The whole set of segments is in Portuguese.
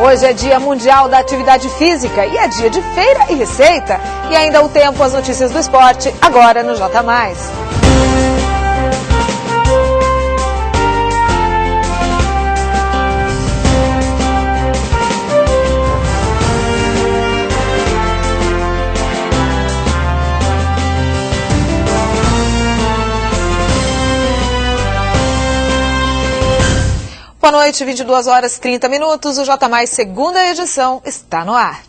Hoje é Dia Mundial da Atividade Física e é dia de feira e receita. E ainda o tempo, as notícias do esporte, agora no J+. Boa noite, 22h30. O J+, segunda edição, está no ar.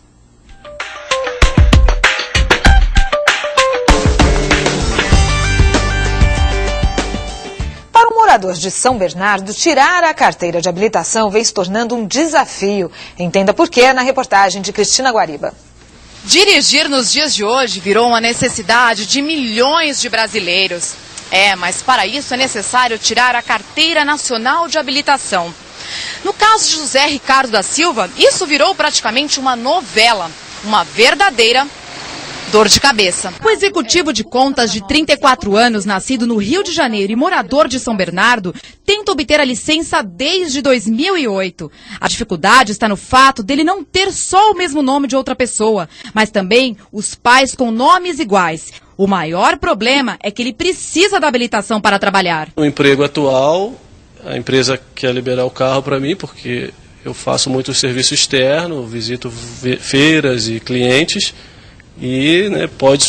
Para o morador de São Bernardo, tirar a carteira de habilitação vem se tornando um desafio. Entenda por quê na reportagem de Cristina Guariba. Dirigir nos dias de hoje virou uma necessidade de milhões de brasileiros. Mas para isso é necessário tirar a Carteira Nacional de Habilitação. No caso de José Ricardo da Silva, isso virou praticamente uma novela, uma verdadeira dor de cabeça. O executivo de contas de 34 anos, nascido no Rio de Janeiro e morador de São Bernardo, tenta obter a licença desde 2008. A dificuldade está no fato dele não ter só o mesmo nome de outra pessoa, mas também os pais com nomes iguais. O maior problema é que ele precisa da habilitação para trabalhar. No emprego atual, a empresa quer liberar o carro para mim, porque eu faço muito serviço externo, visito feiras e clientes e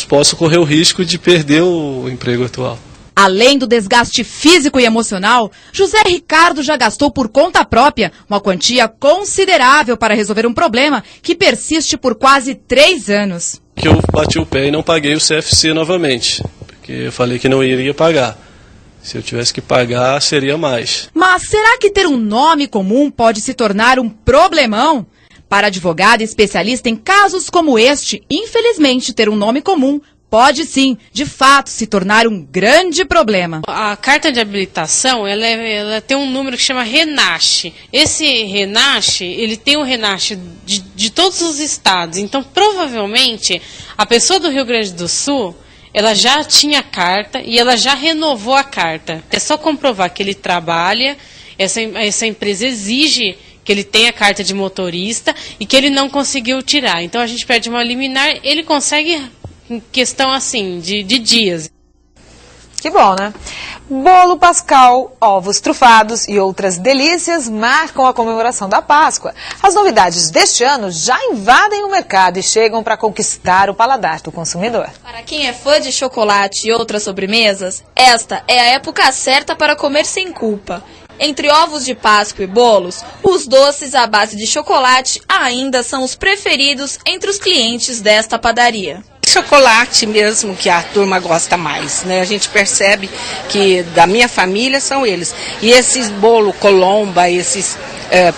posso correr o risco de perder o emprego atual. Além do desgaste físico e emocional, José Ricardo já gastou por conta própria uma quantia considerável para resolver um problema que persiste por quase 3 anos. Eu bati o pé e não paguei o CFC novamente, porque eu falei que não iria pagar. Se eu tivesse que pagar, seria mais. Mas será que ter um nome comum pode se tornar um problemão? Para advogado e especialista em casos como este, infelizmente ter um nome comum pode sim, de fato, se tornar um grande problema. A carta de habilitação, ela tem um número que chama RENASCE. Esse RENASCE, ele tem um RENASCE de todos os estados. Então, provavelmente, a pessoa do Rio Grande do Sul, ela já tinha carta e ela já renovou a carta. É só comprovar que ele trabalha, essa empresa exige que ele tenha carta de motorista e que ele não conseguiu tirar. Então, a gente pede uma liminar, ele consegue em questão assim, de dias. Que bom, né? Bolo pascal, ovos trufados e outras delícias marcam a comemoração da Páscoa. As novidades deste ano já invadem o mercado e chegam para conquistar o paladar do consumidor. Para quem é fã de chocolate e outras sobremesas, esta é a época certa para comer sem culpa. Entre ovos de Páscoa e bolos, os doces à base de chocolate ainda são os preferidos entre os clientes desta padaria. Chocolate mesmo que a turma gosta mais, né? A gente percebe que da minha família são eles. E esses bolo colomba, esses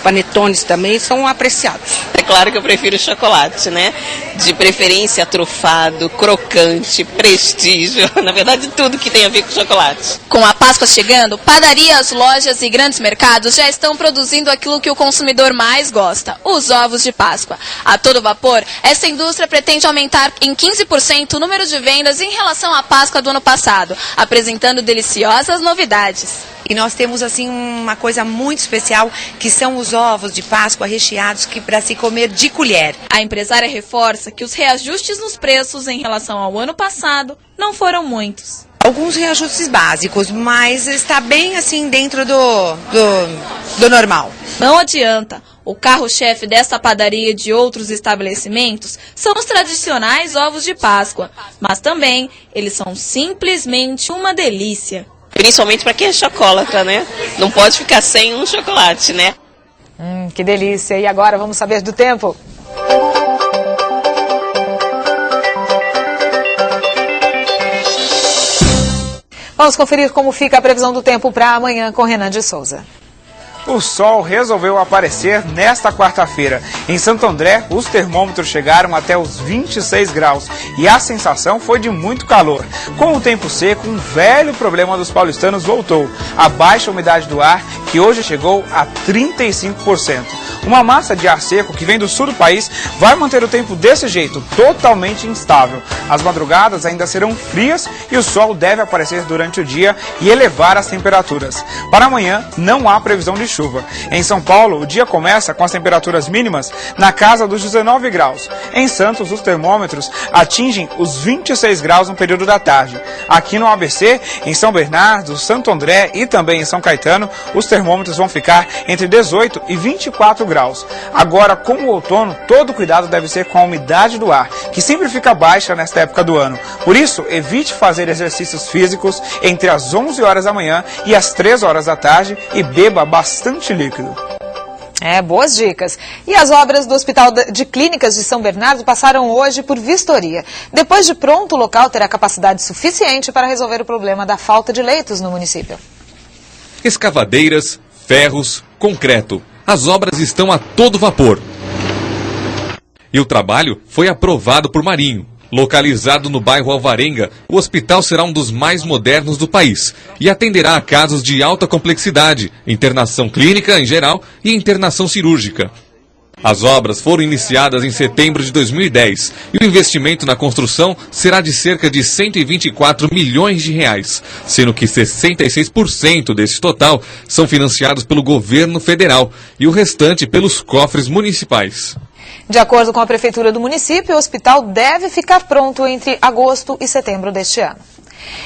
panetones também são apreciados. É claro que eu prefiro chocolate, né? De preferência trufado, crocante, prestígio, na verdade tudo que tem a ver com chocolate. Com a Páscoa chegando, padarias, lojas e grandes mercados já estão produzindo aquilo que o consumidor mais gosta, os ovos de Páscoa. A todo vapor, essa indústria pretende aumentar em 15% o número de vendas em relação à Páscoa do ano passado, apresentando deliciosas novidades. E nós temos assim uma coisa muito especial, que são os ovos de Páscoa recheados para se comer de colher. A empresária reforça que os reajustes nos preços em relação ao ano passado não foram muitos. Alguns reajustes básicos, mas está bem assim dentro do normal. Não adianta. O carro-chefe desta padaria e de outros estabelecimentos são os tradicionais ovos de Páscoa, mas também eles são simplesmente uma delícia. Principalmente para quem é chocolatra, né? Não pode ficar sem um chocolate, né? Que delícia! E agora vamos saber do tempo? Vamos conferir como fica a previsão do tempo para amanhã com Renan de Souza. O sol resolveu aparecer nesta quarta-feira. Em Santo André, os termômetros chegaram até os 26 graus e a sensação foi de muito calor. Com o tempo seco, um velho problema dos paulistanos voltou: a baixa umidade do ar, que hoje chegou a 35%. Uma massa de ar seco que vem do sul do país vai manter o tempo desse jeito, totalmente instável. As madrugadas ainda serão frias e o sol deve aparecer durante o dia e elevar as temperaturas. Para amanhã, não há previsão de chuva. Em São Paulo, o dia começa com as temperaturas mínimas na casa dos 19 graus. Em Santos, os termômetros atingem os 26 graus no período da tarde. Aqui no ABC, em São Bernardo, Santo André e também em São Caetano, os termômetros vão ficar entre 18 e 24 graus. Agora, com o outono, todo cuidado deve ser com a umidade do ar, que sempre fica baixa nesta época do ano. Por isso, evite fazer exercícios físicos entre as 11 horas da manhã e as 3 horas da tarde e beba bastante líquido. Boas dicas. E as obras do Hospital de Clínicas de São Bernardo passaram hoje por vistoria. Depois de pronto, o local terá capacidade suficiente para resolver o problema da falta de leitos no município. Escavadeiras, ferros, concreto. As obras estão a todo vapor. E o trabalho foi aprovado por Marinho. Localizado no bairro Alvarenga, o hospital será um dos mais modernos do país e atenderá a casos de alta complexidade, internação clínica em geral e internação cirúrgica. As obras foram iniciadas em setembro de 2010 e o investimento na construção será de cerca de 124 milhões de reais, sendo que 66% desse total são financiados pelo governo federal e o restante pelos cofres municipais. De acordo com a Prefeitura do município, o hospital deve ficar pronto entre agosto e setembro deste ano.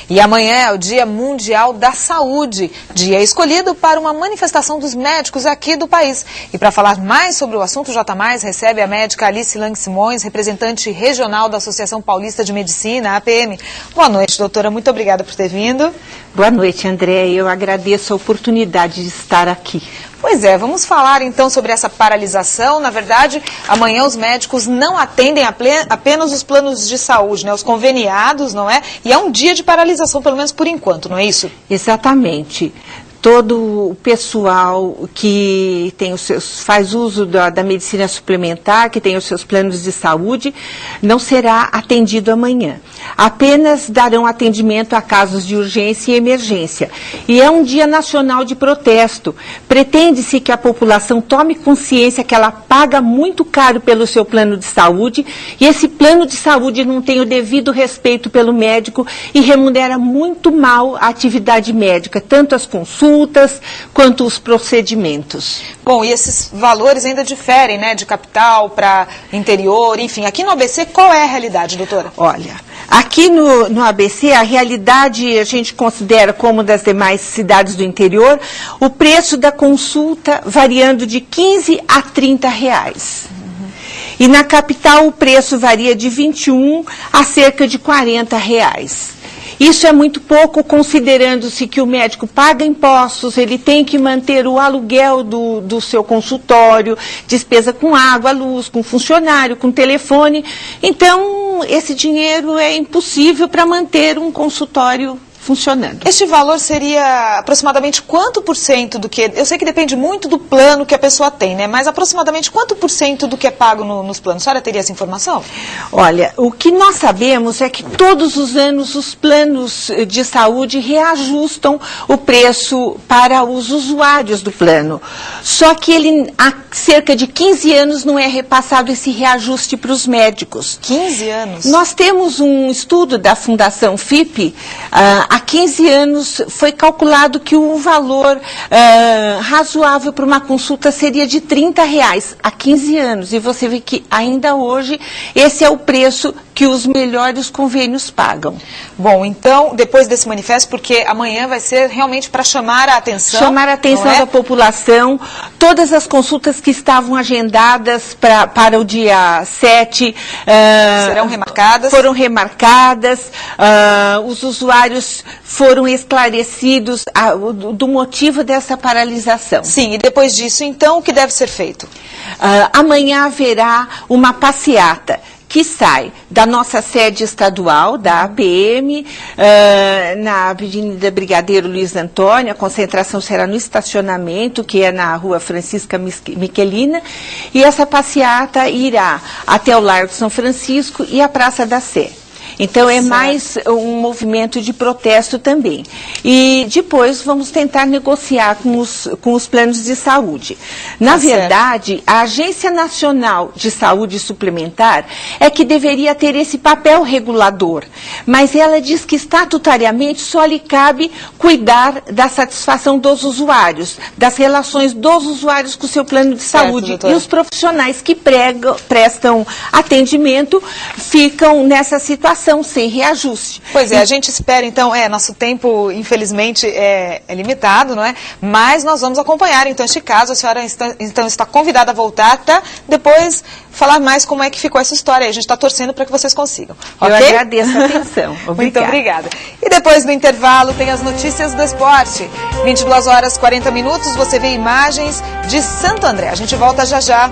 E amanhã é o Dia Mundial da Saúde, dia escolhido para uma manifestação dos médicos aqui do país. E para falar mais sobre o assunto, o J+, recebe a médica Alice Lang Simões, representante regional da Associação Paulista de Medicina, APM. Boa noite, doutora. Muito obrigada por ter vindo. Boa noite, André. Eu agradeço a oportunidade de estar aqui. Pois é, vamos falar então sobre essa paralisação. Na verdade, amanhã os médicos não atendem apenas os planos de saúde, né, os conveniados, não é? E é um dia de paralisação, pelo menos por enquanto, não é isso? Exatamente. Todo o pessoal que tem faz uso da medicina suplementar, que tem os seus planos de saúde, não será atendido amanhã. Apenas darão atendimento a casos de urgência e emergência. E é um dia nacional de protesto. Pretende-se que a população tome consciência que ela paga muito caro pelo seu plano de saúde e esse plano de saúde não tem o devido respeito pelo médico e remunera muito mal a atividade médica, tanto as consultas quanto os procedimentos. Bom, e esses valores ainda diferem, né, de capital para interior, enfim. Aqui no ABC, qual é a realidade, doutora? Olha, aqui no ABC, a realidade a gente considera como das demais cidades do interior, o preço da consulta variando de 15 a 30 reais. E na capital o preço varia de 21 a cerca de 40 reais. Isso é muito pouco, considerando-se que o médico paga impostos, ele tem que manter o aluguel do seu consultório, despesa com água, luz, com funcionário, com telefone. Então, esse dinheiro é impossível para manter um consultório funcionando. Este valor seria aproximadamente quanto por cento do que... Eu sei que depende muito do plano que a pessoa tem, né? Mas aproximadamente quanto por cento do que é pago nos planos? A senhora teria essa informação? Olha, o que nós sabemos é que todos os anos os planos de saúde reajustam o preço para os usuários do plano. Só que há cerca de 15 anos não é repassado esse reajuste para os médicos. 15 anos? Nós temos um estudo da Fundação FIP. Há 15 anos foi calculado que o valor razoável para uma consulta seria de 30 reais há 15 anos. E você vê que ainda hoje esse é o preço que os melhores convênios pagam. Bom, então, depois desse manifesto, porque amanhã vai ser realmente para chamar a atenção. Chamar a atenção da população. Todas as consultas que estavam agendadas para o dia 7 serão remarcadas. Foram remarcadas. Os usuários foram esclarecidos do motivo dessa paralisação. Sim, e depois disso, então, o que deve ser feito? Amanhã haverá uma passeata que sai da nossa sede estadual, da APM, na Avenida Brigadeiro Luiz Antônio. A concentração será no estacionamento, que é na Rua Francisca Miquelina, e essa passeata irá até o Largo de São Francisco e a Praça da Sé. Então é mais um movimento de protesto também. E depois vamos tentar negociar com os planos de saúde. Na verdade, a Agência Nacional de Saúde Suplementar é que deveria ter esse papel regulador, mas ela diz que estatutariamente só lhe cabe cuidar da satisfação dos usuários, das relações dos usuários com o seu plano de saúde. E os profissionais que prestam atendimento ficam nessa situação, sem reajuste. Pois é, a gente espera então, nosso tempo infelizmente é limitado, não é? Mas nós vamos acompanhar então este caso, a senhora então está convidada a voltar, tá? Depois falar mais como é que ficou essa história aí. A gente está torcendo para que vocês consigam. Eu agradeço a atenção. Obrigada. Muito obrigada. E depois do intervalo tem as notícias do esporte. 22 horas 40 minutos, você vê imagens de Santo André. A gente volta já já.